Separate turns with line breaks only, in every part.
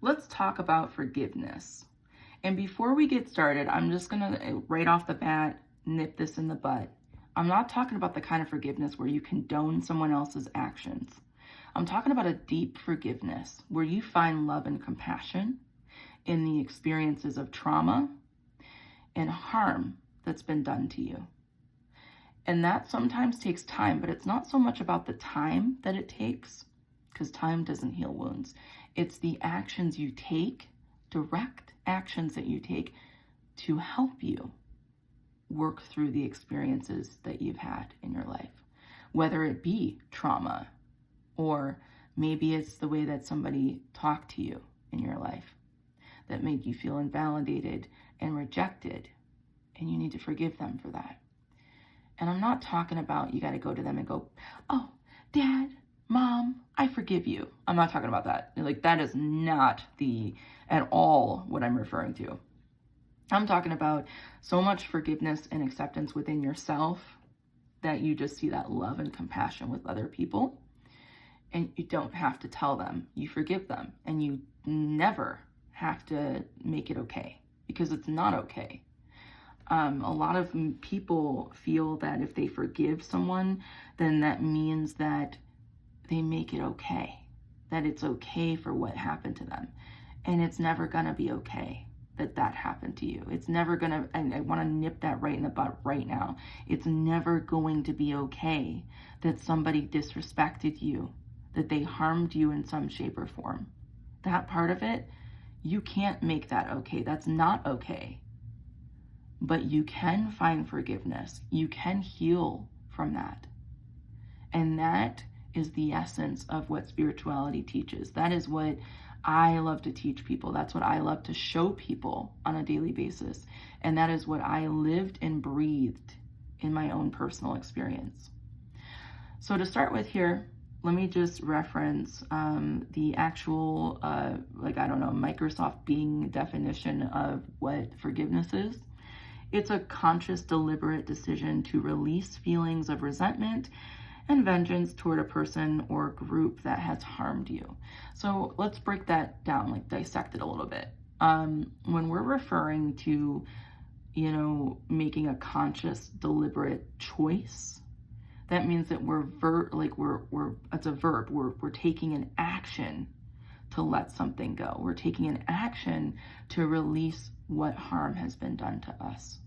let's talk about forgiveness. And before we get started, I'm just going to right off the bat nip this in the bud. I'm not talking about the kind of forgiveness where you condone someone else's actions. I'm talking about a deep forgiveness where you find love and compassion in the experiences of trauma and harm that's been done to you. And that sometimes takes time, but it's not so much about the time that it takes, because time doesn't heal wounds. It's the actions you take, direct actions that you take to help you work through the experiences that you've had in your life, whether it be trauma, or maybe it's the way that somebody talked to you in your life that made you feel invalidated and rejected, and you need to forgive them for that. And I'm not talking about you got to go to them and go, oh, Dad, Mom, I forgive you. I'm not talking about that. Like, that is not at all what I'm referring to. I'm talking about so much forgiveness and acceptance within yourself that you just see that love and compassion with other people. And you don't have to tell them you forgive them. And you never have to make it okay, because it's not okay. A lot of people feel that if they forgive someone, then that means that they make it okay, that it's okay for what happened to them. And it's never gonna be okay that happened to you. It's never gonna, and I wanna nip that right in the butt right now. It's never going to be okay that somebody disrespected you, that they harmed you in some shape or form. That part of it, you can't make that okay. That's not okay. But you can find forgiveness. You can heal from that. And that is the essence of what spirituality teaches. That is what I love to teach people. That's what I love to show people on a daily basis. And that is what I lived and breathed in my own personal experience. So to start with here, let me just reference the actual, Microsoft Bing definition of what forgiveness is. It's a conscious, deliberate decision to release feelings of resentment and vengeance toward a person or group that has harmed you. So let's break that down, like dissect it a little bit. When we're referring to, making a conscious, deliberate choice, that means that it's a verb. We're taking an action to let something go. We're taking an action to release what harm has been done to us.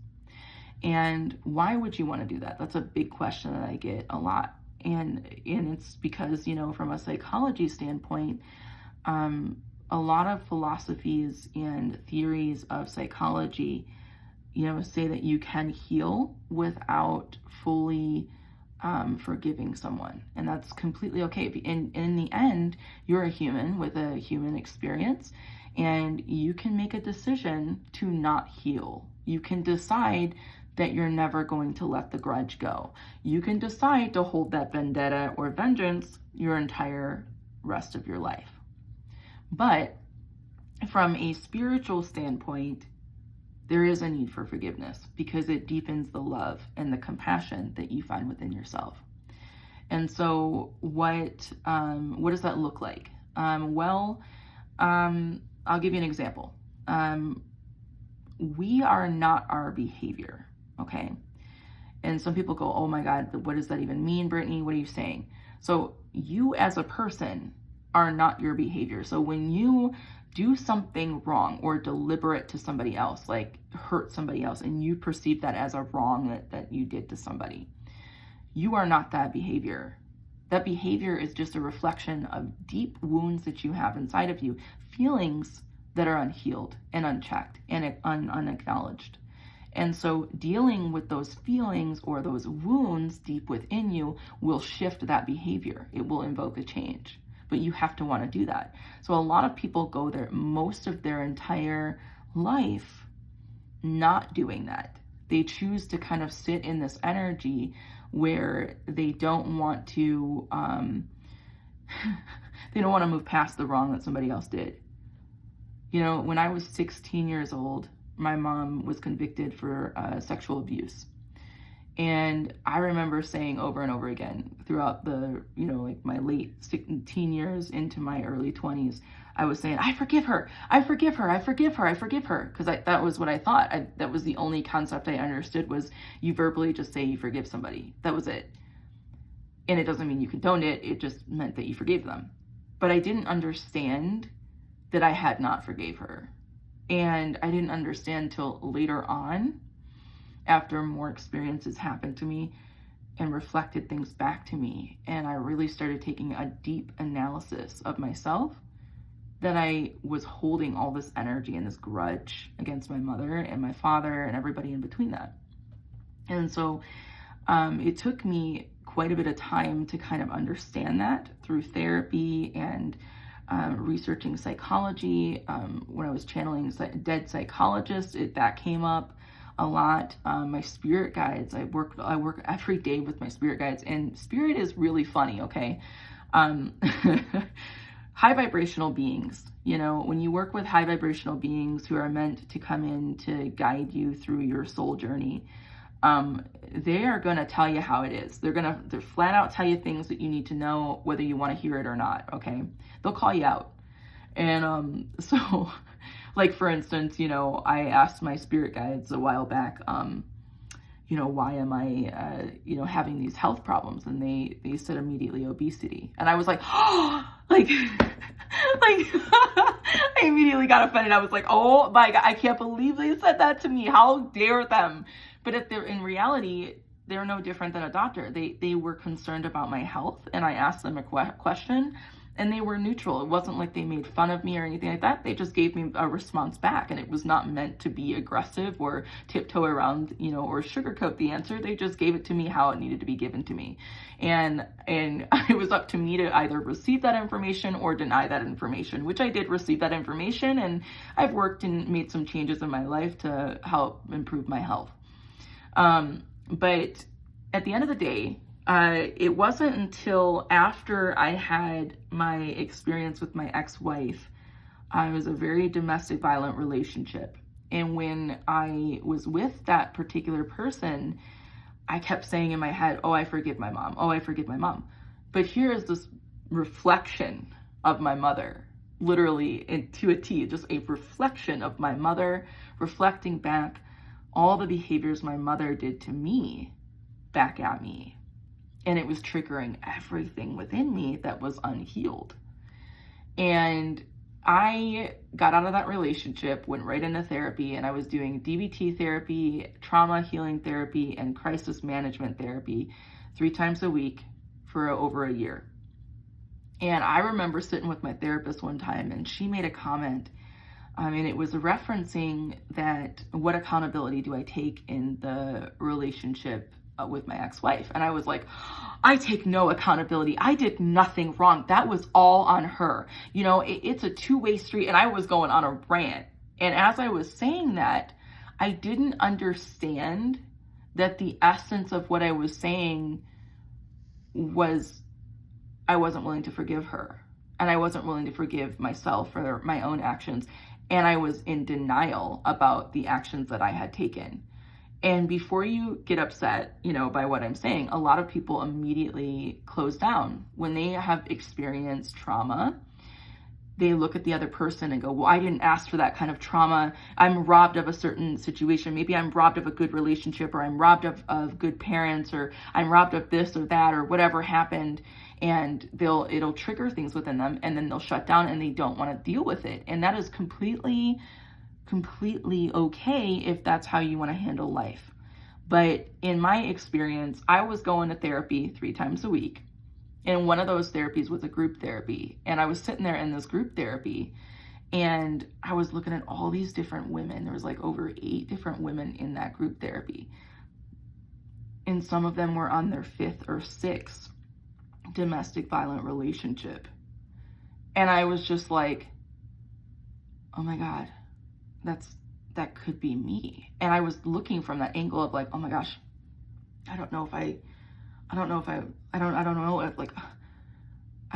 And why would you want to do that? That's a big question that I get a lot. And it's because, from a psychology standpoint, a lot of philosophies and theories of psychology, say that you can heal without fully forgiving someone. And that's completely okay. In the end, you're a human with a human experience, and you can make a decision to not heal. You can decide that you're never going to let the grudge go. You can decide to hold that vendetta or vengeance your entire rest of your life. But from a spiritual standpoint, there is a need for forgiveness because it deepens the love and the compassion that you find within yourself. And so what does that look like? I'll give you an example. We are not our behavior, okay? And some people go, oh my God, what does that even mean, Brittany? What are you saying? So you as a person are not your behavior. So when you do something wrong or deliberate to somebody else, like hurt somebody else, and you perceive that as a wrong that you did to somebody, you are not that behavior. That behavior is just a reflection of deep wounds that you have inside of you, feelings that are unhealed and unchecked and unacknowledged. And so dealing with those feelings or those wounds deep within you will shift that behavior. It will invoke a change, but you have to want to do that. So a lot of people go there most of their entire life not doing that. They choose to kind of sit in this energy where they don't want to, they don't want to move past the wrong that somebody else did. When I was 16 years old, my mom was convicted for sexual abuse. And I remember saying over and over again throughout the, my late teen years into my early 20s, I was saying, I forgive her, I forgive her, I forgive her, I forgive her. Because that was what I thought. That was the only concept I understood, was you verbally just say you forgive somebody. That was it. And it doesn't mean you condoned it. It just meant that you forgave them. But I didn't understand that I had not forgave her. And I didn't understand till later on, after more experiences happened to me and reflected things back to me. And I really started taking a deep analysis of myself, that I was holding all this energy and this grudge against my mother and my father and everybody in between that. And so it took me quite a bit of time to kind of understand that through therapy and researching psychology. When I was channeling dead psychologists, that came up a lot. My spirit guides, I work every day with my spirit guides, and spirit is really funny, okay? High vibrational beings, when you work with high vibrational beings who are meant to come in to guide you through your soul journey, they are going to tell you how it is. They're flat out tell you things that you need to know, whether you want to hear it or not. Okay. They'll call you out. And, so like, for instance, I asked my spirit guides a while back, why am I, having these health problems? And they said immediately obesity. And I was like, oh, like I immediately got offended. I was like, oh my God, I can't believe they said that to me. How dare them? But in reality, they're no different than a doctor. They were concerned about my health, and I asked them a question, and they were neutral. It wasn't like they made fun of me or anything like that. They just gave me a response back, and it was not meant to be aggressive or tiptoe around, or sugarcoat the answer. They just gave it to me how it needed to be given to me. And it was up to me to either receive that information or deny that information, which I did receive that information, and I've worked and made some changes in my life to help improve my health. But at the end of the day, it wasn't until after I had my experience with my ex-wife. I was a very domestic violent relationship. And when I was with that particular person, I kept saying in my head, oh, I forgive my mom. Oh, I forgive my mom. But here is this reflection of my mother, literally to a T, just a reflection of my mother, reflecting back all the behaviors my mother did to me back at me. And it was triggering everything within me that was unhealed. And I got out of that relationship, went right into therapy, and I was doing DBT therapy, trauma healing therapy, and crisis management therapy 3 times a week for over a year. And I remember sitting with my therapist one time, and she made a comment. It was referencing that, what accountability do I take in the relationship with my ex-wife? And I was like, I take no accountability. I did nothing wrong. That was all on her. It's a two-way street. And I was going on a rant. And as I was saying that, I didn't understand that the essence of what I was saying was, I wasn't willing to forgive her. And I wasn't willing to forgive myself for my own actions. And I was in denial about the actions that I had taken. And before you get upset, by what I'm saying, a lot of people immediately close down. When they have experienced trauma, they look at the other person and go, well, I didn't ask for that kind of trauma. I'm robbed of a certain situation. Maybe I'm robbed of a good relationship, or I'm robbed of good parents, or I'm robbed of this or that, or whatever happened. And it'll trigger things within them, and then they'll shut down and they don't want to deal with it. And that is completely okay if that's how you want to handle life. But in my experience, I was going to therapy 3 times a week. And one of those therapies was a group therapy. And I was sitting there in this group therapy, and I was looking at all these different women. There was like over 8 different women in that group therapy. And some of them were on their 5th or 6th domestic violent relationship. And I was just like, oh my God, that could be me. And I was looking from that angle of like, oh my gosh, I don't know, like, I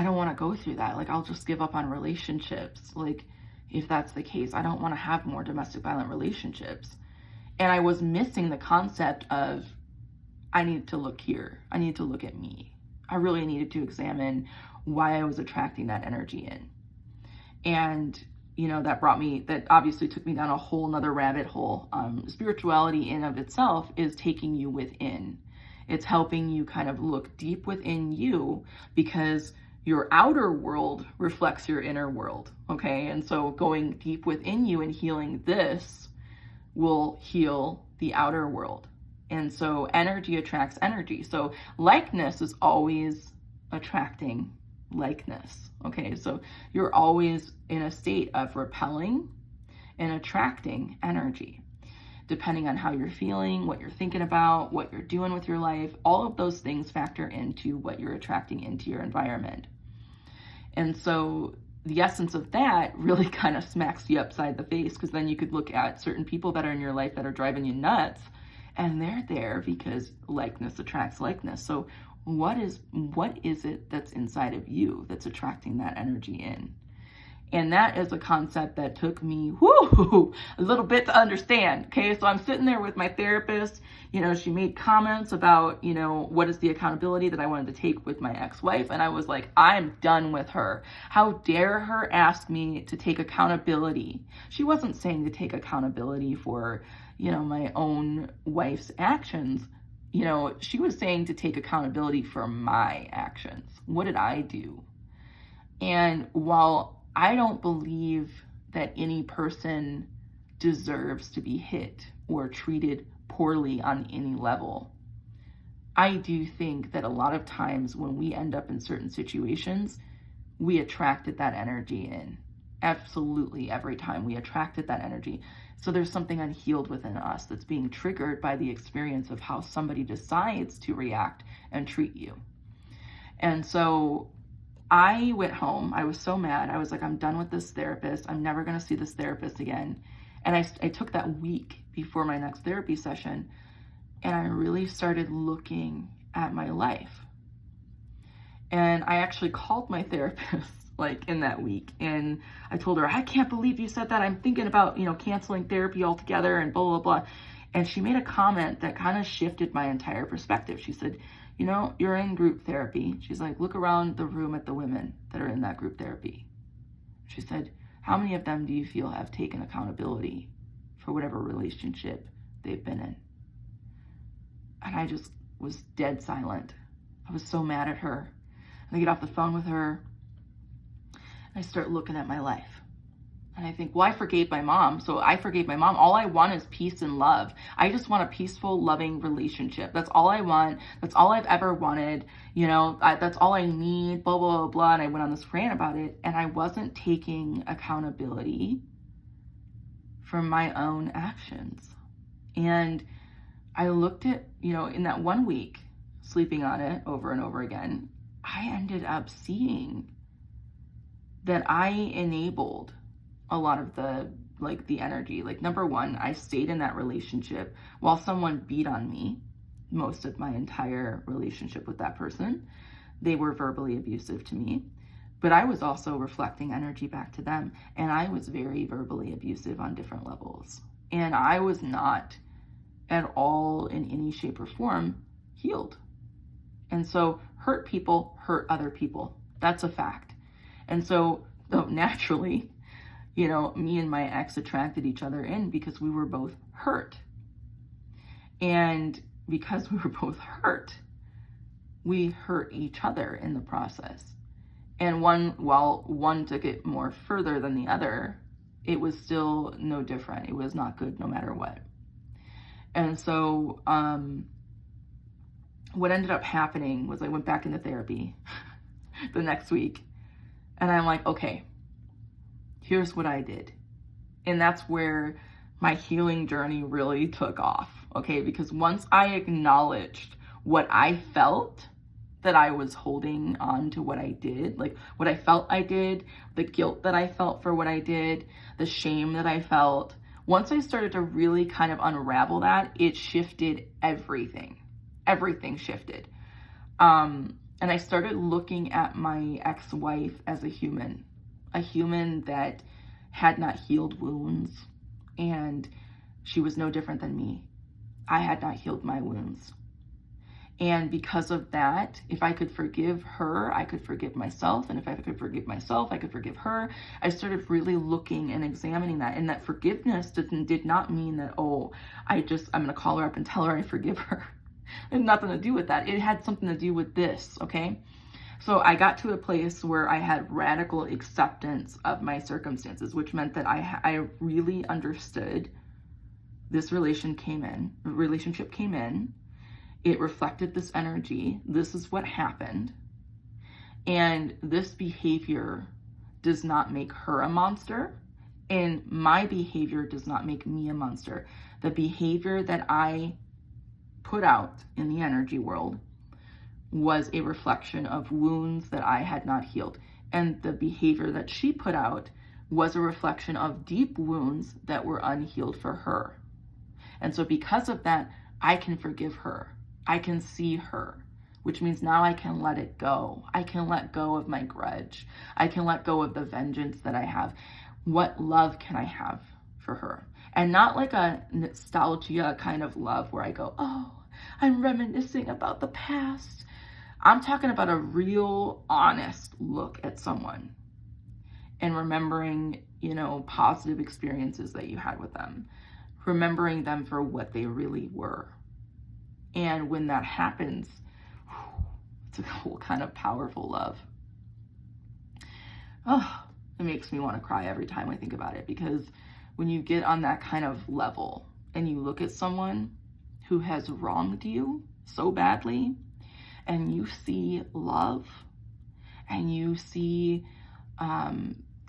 don't want to go through that. Like, I'll just give up on relationships. Like, if that's the case, I don't want to have more domestic violent relationships. And I was missing the concept of, I need to look here. I need to look at me. I really needed to examine why I was attracting that energy in. And, that obviously took me down a whole nother rabbit hole. Spirituality in of itself is taking you within. It's helping you kind of look deep within you, because your outer world reflects your inner world, okay? And so going deep within you and healing this will heal the outer world. And so energy attracts energy. So likeness is always attracting likeness, okay? So you're always in a state of repelling and attracting energy. Depending on how you're feeling, what you're thinking about, what you're doing with your life, all of those things factor into what you're attracting into your environment. And so the essence of that really kind of smacks you upside the face, because then you could look at certain people that are in your life that are driving you nuts, and they're there because likeness attracts likeness. So what is it that's inside of you that's attracting that energy in? And that is a concept that took me a little bit to understand. Okay, so I'm sitting there with my therapist. She made comments about, what is the accountability that I wanted to take with my ex-wife. And I was like, I'm done with her. How dare her ask me to take accountability? She wasn't saying to take accountability for, my own wife's actions. She was saying to take accountability for my actions. What did I do? And while I don't believe that any person deserves to be hit or treated poorly on any level, I do think that a lot of times when we end up in certain situations, we attracted that energy in. Absolutely, every time we attracted that energy. So there's something unhealed within us that's being triggered by the experience of how somebody decides to react and treat you. And so I went home. I was so mad. I was like, I'm done with this therapist. I'm never going to see this therapist again. And I took that week before my next therapy session, and I really started looking at my life. And I actually called my therapist in that week, and I told her, I can't believe you said that. I'm thinking about, canceling therapy altogether and blah, blah, blah. And she made a comment that kind of shifted my entire perspective. She said, you're in group therapy. She's like, look around the room at the women that are in that group therapy. She said, how many of them do you feel have taken accountability for whatever relationship they've been in? And I just was dead silent. I was so mad at her. And I get off the phone with her, and I start looking at my life. And I think, well, I forgave my mom. So I forgave my mom. All I want is peace and love. I just want a peaceful, loving relationship. That's all I want. That's all I've ever wanted. That's all I need, blah, blah, blah, blah. And I went on this rant about it. And I wasn't taking accountability for my own actions. And I looked at, in that 1 week, sleeping on it over and over again, I ended up seeing that I enabled a lot of the energy. Number one, I stayed in that relationship while someone beat on me most of my entire relationship with that person. They were verbally abusive to me, but I was also reflecting energy back to them, and I was very verbally abusive on different levels. And I was not at all in any shape or form healed. And so hurt people hurt other people. That's a fact. And so naturally, me and my ex attracted each other in because we were both hurt. And because we were both hurt, we hurt each other in the process. And while one took it more further than the other, it was still no different. It was not good no matter what. And so what ended up happening was I went back into therapy the next week. And I'm like, okay, here's what I did. And that's where my healing journey really took off, okay? Because once I acknowledged what I felt, that I was holding on to what I did, what I felt I did, the guilt that I felt for what I did, the shame that I felt, once I started to really kind of unravel that, it shifted everything. Everything shifted. And I started looking at my ex-wife as a human that had not healed wounds, and she was no different than me. I had not healed my wounds. And because of that, if I could forgive her, I could forgive myself. And if I could forgive myself, I could forgive her. I started really looking and examining that. And that forgiveness did not mean that, oh, I'm going to call her up and tell her I forgive her. It had nothing to do with that. It had something to do with this, okay? So I got to a place where I had radical acceptance of my circumstances, which meant that I really understood this relationship came in. It reflected this energy. This is what happened. And this behavior does not make her a monster. And my behavior does not make me a monster. The behavior that I put out in the energy world was a reflection of wounds that I had not healed. And the behavior that she put out was a reflection of deep wounds that were unhealed for her. And so because of that, I can forgive her. I can see her, which means now I can let it go. I can let go of my grudge. I can let go of the vengeance that I have. What love can I have for her? And not like a nostalgia kind of love where I go, oh, I'm reminiscing about the past. I'm talking about a real, honest look at someone and remembering, positive experiences that you had with them, remembering them for what they really were. And when that happens, it's a whole kind of powerful love. Oh, it makes me want to cry every time I think about it, because when you get on that kind of level and you look at someone who has wronged you so badly, and you see love and you see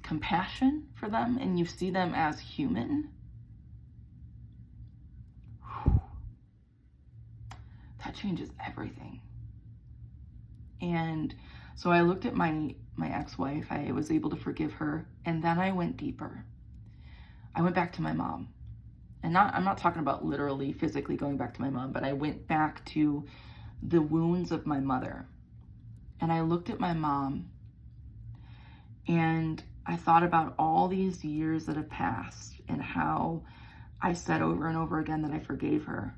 compassion for them and you see them as human, that changes everything. And so I looked at my ex-wife. I was able to forgive her, and then I went deeper. I went back to my mom. And I'm not talking about literally physically going back to my mom, but I went back to the wounds of my mother. And I looked at my mom, and I thought about all these years that have passed and how I said over and over again that I forgave her.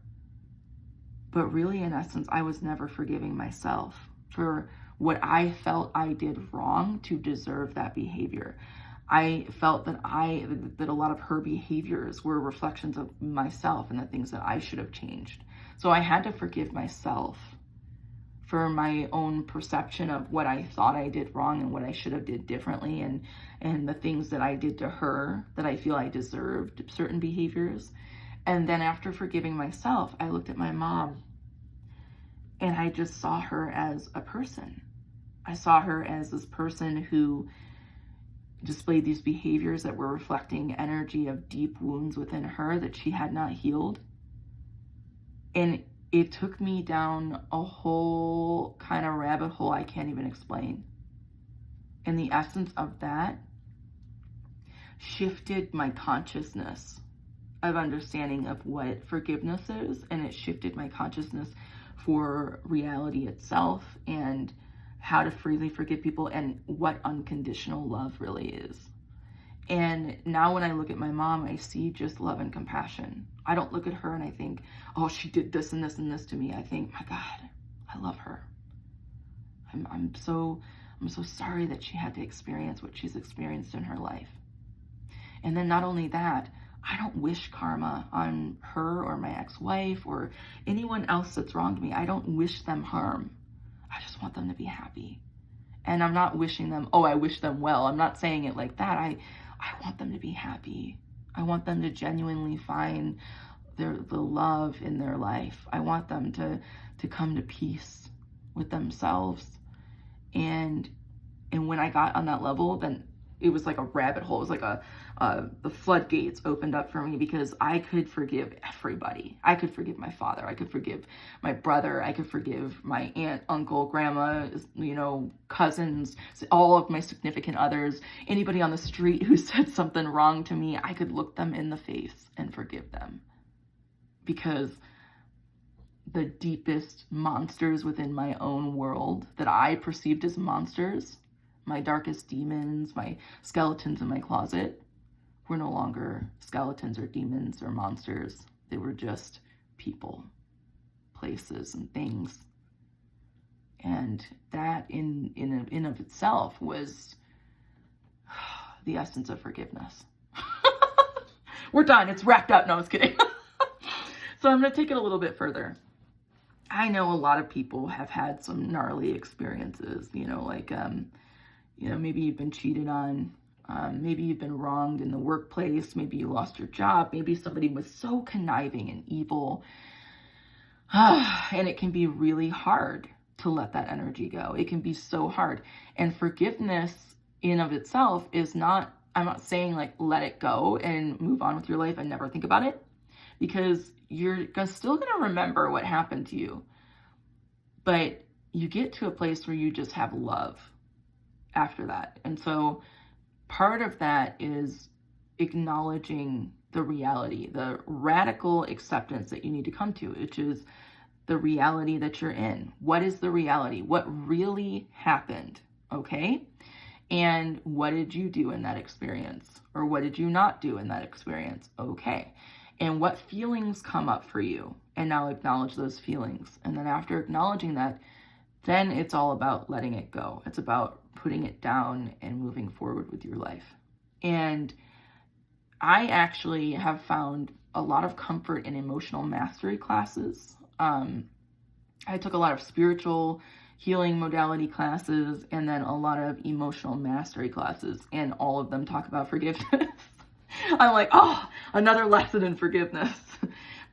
But really, in essence, I was never forgiving myself for what I felt I did wrong to deserve that behavior. I felt that a lot of her behaviors were reflections of myself and the things that I should have changed. So I had to forgive myself for my own perception of what I thought I did wrong and what I should have did differently, and the things that I did to her that I feel I deserved certain behaviors. And then after forgiving myself, I looked at my mom and I just saw her as a person. I saw her as this person who displayed these behaviors that were reflecting energy of deep wounds within her that she had not healed. And it took me down a whole kind of rabbit hole I can't even explain. And the essence of that shifted my consciousness of understanding of what forgiveness is, and it shifted my consciousness for reality itself and how to freely forgive people and what unconditional love really is. And now when I look at my mom, I see just love and compassion. I don't look at her and I think, oh, she did this and this and this to me. I think, my God, I love her. I'm so sorry that she had to experience what she's experienced in her life. And then not only that, I don't wish karma on her or my ex-wife or anyone else that's wronged me. I don't wish them harm. I just want them to be happy. And I'm not wishing them, oh, I wish them well. I'm not saying it like that. I want them to be happy. I want them to genuinely find the love in their life. I want them to come to peace with themselves. And when I got on that level, then it was like a rabbit hole. It was like the floodgates opened up for me, because I could forgive everybody. I could forgive my father. I could forgive my brother. I could forgive my aunt, uncle, grandma, cousins, all of my significant others, anybody on the street who said something wrong to me. I could look them in the face and forgive them, because the deepest monsters within my own world that I perceived as monsters, my darkest demons, my skeletons in my closet, were no longer skeletons or demons or monsters. They were just people, places, and things And that in of itself was the essence of forgiveness. We're done. It's wrapped up. No, I was kidding. So I'm going to take it a little bit further. I know a lot of people have had some gnarly experiences, like, maybe you've been cheated on. Maybe you've been wronged in the workplace. Maybe you lost your job. Maybe somebody was so conniving and evil. And it can be really hard to let that energy go. It can be so hard. And forgiveness in of itself is not, I'm not saying like let it go and move on with your life and never think about it, because you're still going to remember what happened to you. But you get to a place where you just have love after that. And so part of that is acknowledging the reality, the radical acceptance that you need to come to, which is the reality that you're in. What is the reality? What really happened? Okay? And what did you do in that experience? Or what did you not do in that experience? Okay. And what feelings come up for you? And now acknowledge those feelings. And then after acknowledging that, then it's all about letting it go. It's about putting it down and moving forward with your life. And I actually have found a lot of comfort in emotional mastery classes. I took a lot of spiritual healing modality classes and then a lot of emotional mastery classes, and all of them talk about forgiveness. I'm like, oh, another lesson in forgiveness.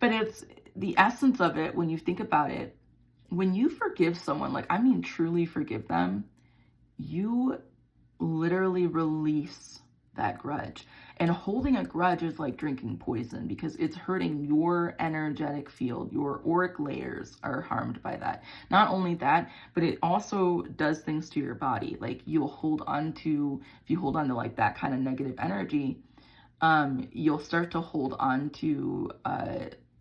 But it's the essence of it when you think about it. When you forgive someone, like, I mean, truly forgive them, you literally release that grudge. And holding a grudge is like drinking poison, because it's hurting your energetic field. Your auric layers are harmed by that. Not only that, but it also does things to your body. Like, if you hold on to like that kind of negative energy, you'll start to hold on to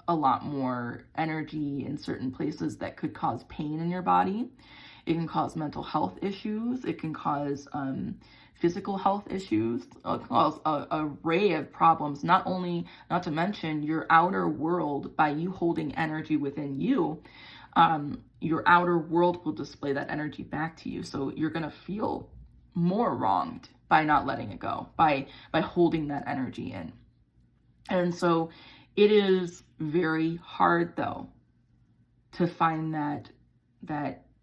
a lot more energy in certain places that could cause pain in your body. It can cause mental health issues. It can cause physical health issues. It can cause an array of problems. Not to mention your outer world. By you holding energy within you, your outer world will display that energy back to you. So you're going to feel more wronged by not letting it go, by holding that energy in. And so it is very hard, though, to find that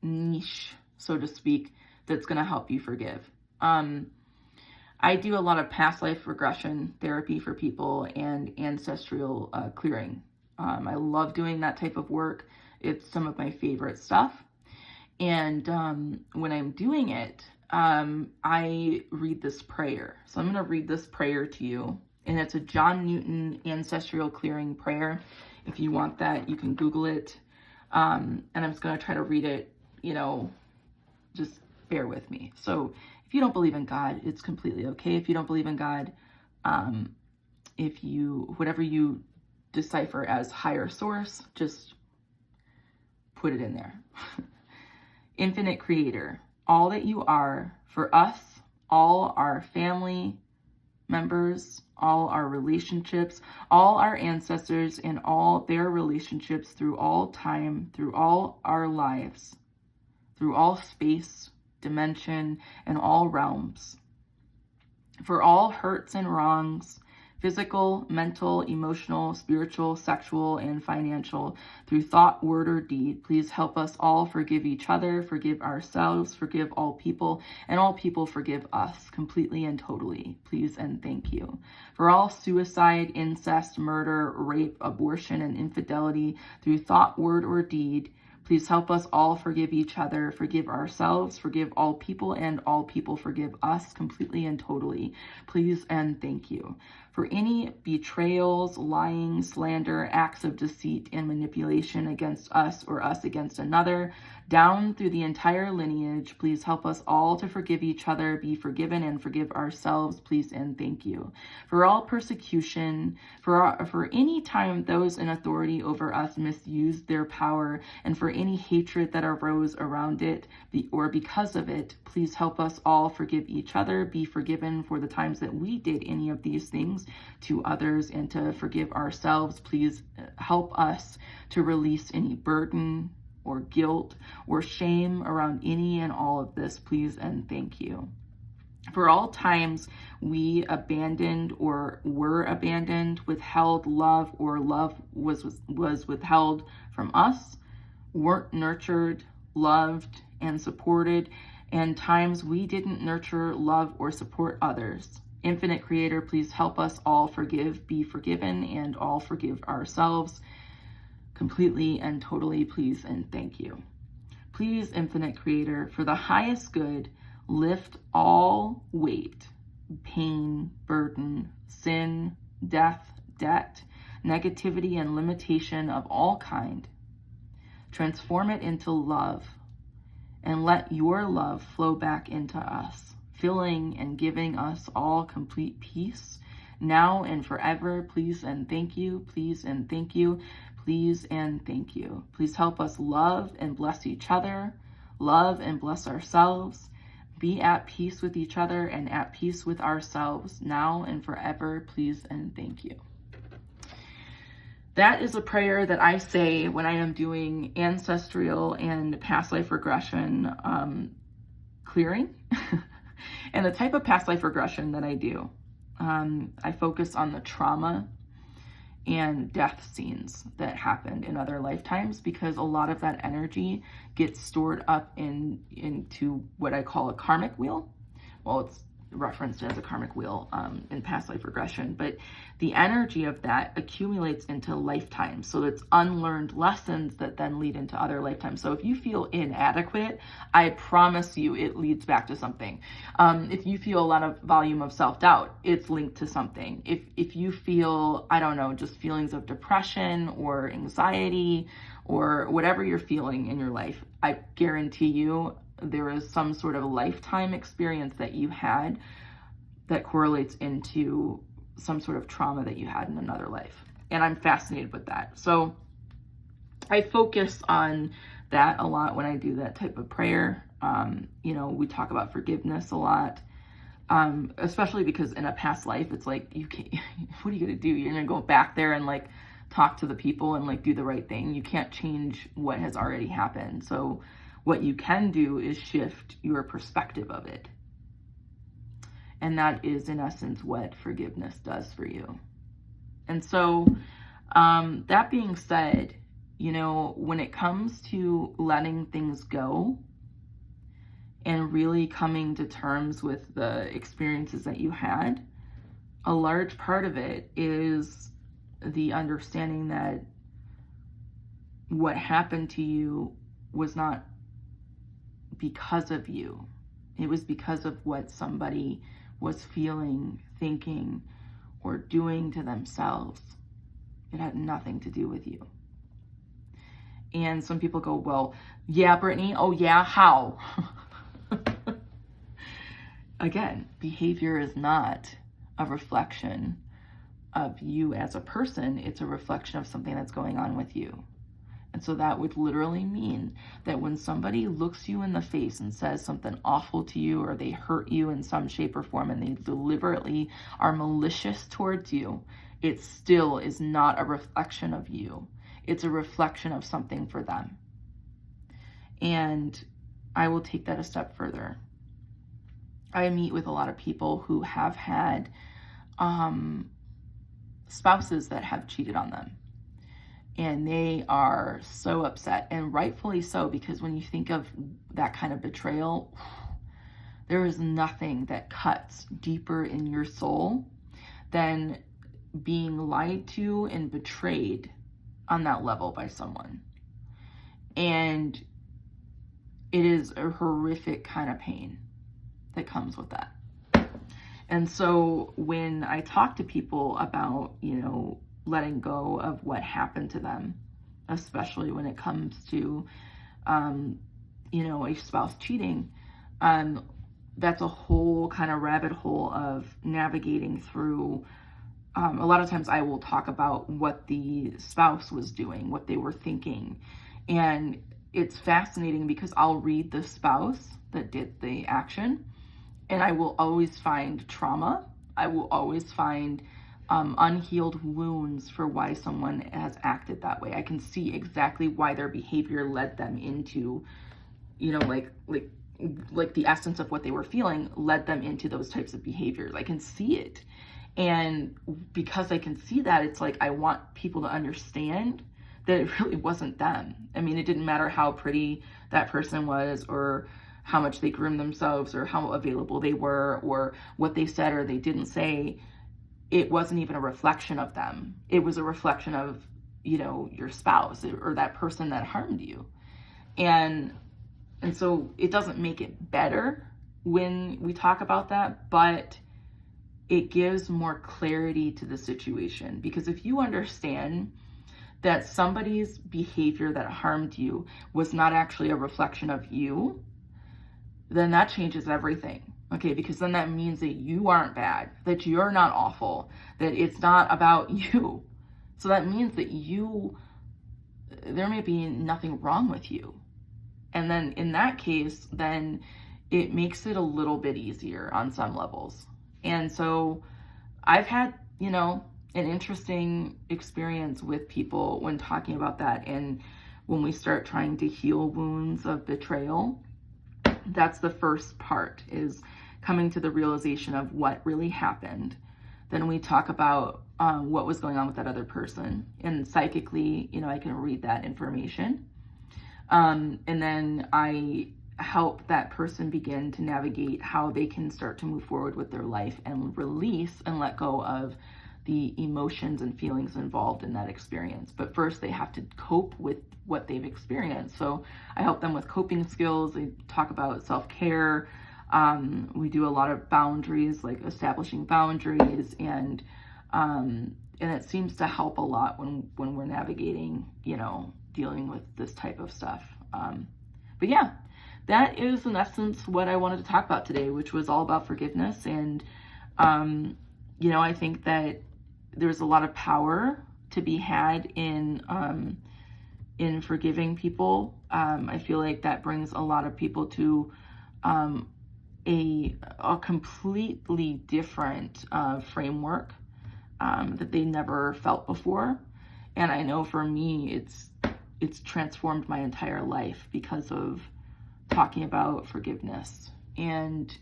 niche, so to speak, that's going to help you forgive. I do a lot of past life regression therapy for people and ancestral clearing. I love doing that type of work. It's some of my favorite stuff. And when I'm doing it, I read this prayer. So I'm going to read this prayer to you. And it's a John Newton ancestral clearing prayer. If you want that, you can Google it. And I'm just going to try to read it, just bear with me. So if you don't believe in God, it's completely okay. If you don't believe in God, whatever you decipher as higher source, just put it in there. Infinite Creator, all that you are for us, all our family members, all our relationships, all our ancestors, and all their relationships through all time, through all our lives, through all space, dimension, and all realms. For all hurts and wrongs, physical, mental, emotional, spiritual, sexual, and financial, through thought, word, or deed, please help us all forgive each other, forgive ourselves, forgive all people, and all people forgive us completely and totally. Please and thank you. For all suicide, incest, murder, rape, abortion, and infidelity, through thought, word, or deed, please help us all forgive each other, forgive ourselves, forgive all people, and all people forgive us completely and totally. Please and thank you. For any betrayals, lying, slander, acts of deceit, and manipulation against us or us against another, down through the entire lineage, please help us all to forgive each other, be forgiven, and forgive ourselves, please and thank you. For all persecution, for any time those in authority over us misused their power, and for any hatred that arose around it or because of it, please help us all forgive each other, be forgiven for the times that we did any of these things to others, and to forgive ourselves. Please help us to release any burden, or guilt or shame around any and all of this, please and thank you. For all times we abandoned or were abandoned, withheld love, or love was withheld from us, weren't nurtured, loved, and supported, and times we didn't nurture, love, or support others. Infinite Creator, please help us all forgive, be forgiven, and all forgive ourselves completely and totally, please and thank you. Please, Infinite Creator, for the highest good, lift all weight, pain, burden, sin, death, debt, negativity, and limitation of all kind. Transform it into love, and let your love flow back into us, filling and giving us all complete peace, now and forever, please and thank you, please and thank you, please and thank you. Please help us love and bless each other, love and bless ourselves, be at peace with each other and at peace with ourselves, now and forever, please and thank you. That is a prayer that I say when I am doing ancestral and past life regression clearing. And the type of past life regression that I do, I focus on the trauma and death scenes that happened in other lifetimes, because a lot of that energy gets stored up into what I call a karmic wheel. Well, it's referenced as a karmic wheel in past life regression, but the energy of that accumulates into lifetimes. So it's unlearned lessons that then lead into other lifetimes. So if you feel inadequate, I promise you it leads back to something. If you feel a lot of volume of self-doubt, it's linked to something. If you feel, I don't know, just feelings of depression or anxiety or whatever you're feeling in your life, I guarantee you there is some sort of lifetime experience that you had that correlates into some sort of trauma that you had in another life. And I'm fascinated with that. So I focus on that a lot when I do that type of prayer. We talk about forgiveness a lot, especially because in a past life, it's like, you can't, what are you going to do? You're going to go back there and like talk to the people and like do the right thing. You can't change what has already happened. So what you can do is shift your perspective of it. And that is, in essence, what forgiveness does for you. And so, that being said, when it comes to letting things go and really coming to terms with the experiences that you had, a large part of it is the understanding that what happened to you was not because of you. It was because of what somebody was feeling, thinking, or doing to themselves. It had nothing to do with you. And some people go, well, yeah, Brittany, oh yeah, how? Again, behavior is not a reflection of you as a person. It's a reflection of something that's going on with you. And so that would literally mean that when somebody looks you in the face and says something awful to you, or they hurt you in some shape or form, and they deliberately are malicious towards you, it still is not a reflection of you. It's a reflection of something for them. And I will take that a step further. I meet with a lot of people who have had spouses that have cheated on them. And they are so upset, and rightfully so, because when you think of that kind of betrayal, there is nothing that cuts deeper in your soul than being lied to and betrayed on that level by someone. And it is a horrific kind of pain that comes with that. And so when I talk to people about, letting go of what happened to them, especially when it comes to, a spouse cheating, that's a whole kind of rabbit hole of navigating through. A lot of times I will talk about what the spouse was doing, what they were thinking. And it's fascinating because I'll read the spouse that did the action, and I will always find trauma. I will always find unhealed wounds for why someone has acted that way. I can see exactly why their behavior led them into, like the essence of what they were feeling led them into those types of behaviors. I can see it. And because I can see that, it's like I want people to understand that it really wasn't them. I mean, it didn't matter how pretty that person was, or how much they groomed themselves, or how available they were, or what they said or they didn't say. It wasn't even a reflection of them. It was a reflection of, your spouse or that person that harmed you. And so it doesn't make it better when we talk about that, but it gives more clarity to the situation. Because if you understand that somebody's behavior that harmed you was not actually a reflection of you, then that changes everything. Okay, because then that means that you aren't bad, that you're not awful, that it's not about you. So that means that there may be nothing wrong with you. And then in that case, then it makes it a little bit easier on some levels. And so I've had, an interesting experience with people when talking about that. And when we start trying to heal wounds of betrayal, that's the first part, is coming to the realization of what really happened. Then we talk about what was going on with that other person. And psychically, I can read that information. And then I help that person begin to navigate how they can start to move forward with their life and release and let go of the emotions and feelings involved in that experience. But first they have to cope with what they've experienced. So I help them with coping skills. I talk about self-care. We do a lot of boundaries, like establishing boundaries, and it seems to help a lot when we're navigating, dealing with this type of stuff. But yeah, that is in essence what I wanted to talk about today, which was all about forgiveness. And, I think that there's a lot of power to be had in forgiving people. I feel like that brings a lot of people to a completely different framework that they never felt before. And I know for me, it's transformed my entire life because of talking about forgiveness. And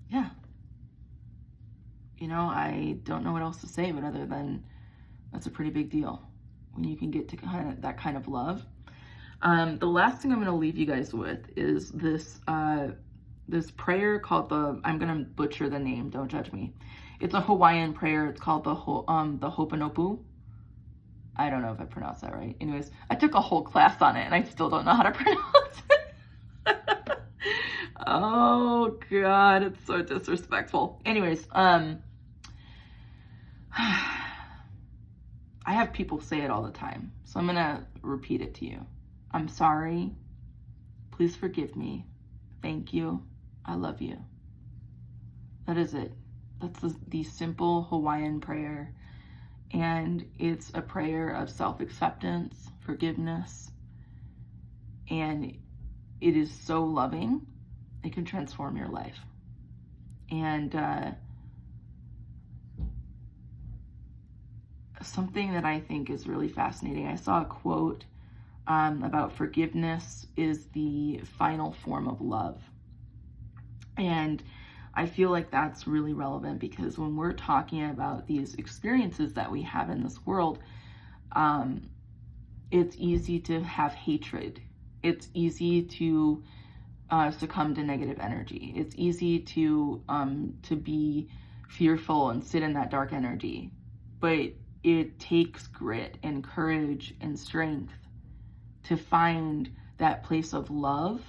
yeah, I don't know what else to say, but other than that's a pretty big deal when you can get to that kind of love. The last thing I'm going to leave you guys with is this prayer called I'm going to butcher the name, don't judge me. It's a Hawaiian prayer. It's called the Ho'oponopono. I don't know if I pronounced that right. Anyways, I took a whole class on it and I still don't know how to pronounce it. Oh God, it's so disrespectful. Anyways, I have people say it all the time, so I'm gonna repeat it to you. I'm sorry. Please forgive me. Thank you. I love you. That is it. That's the simple Hawaiian prayer. And it's a prayer of self-acceptance, forgiveness, and it is so loving. It can transform your life. And something that I think is really fascinating, I saw a quote about forgiveness is the final form of love. And I feel like that's really relevant because when we're talking about these experiences that we have in this world, it's easy to have hatred. It's easy to succumb to negative energy. It's easy to be fearful and sit in that dark energy. But it takes grit and courage and strength to find that place of love,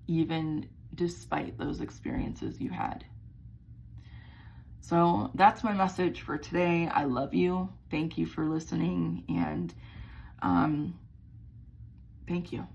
even despite those experiences you had. So that's my message for today. I love you. Thank you for listening, and thank you.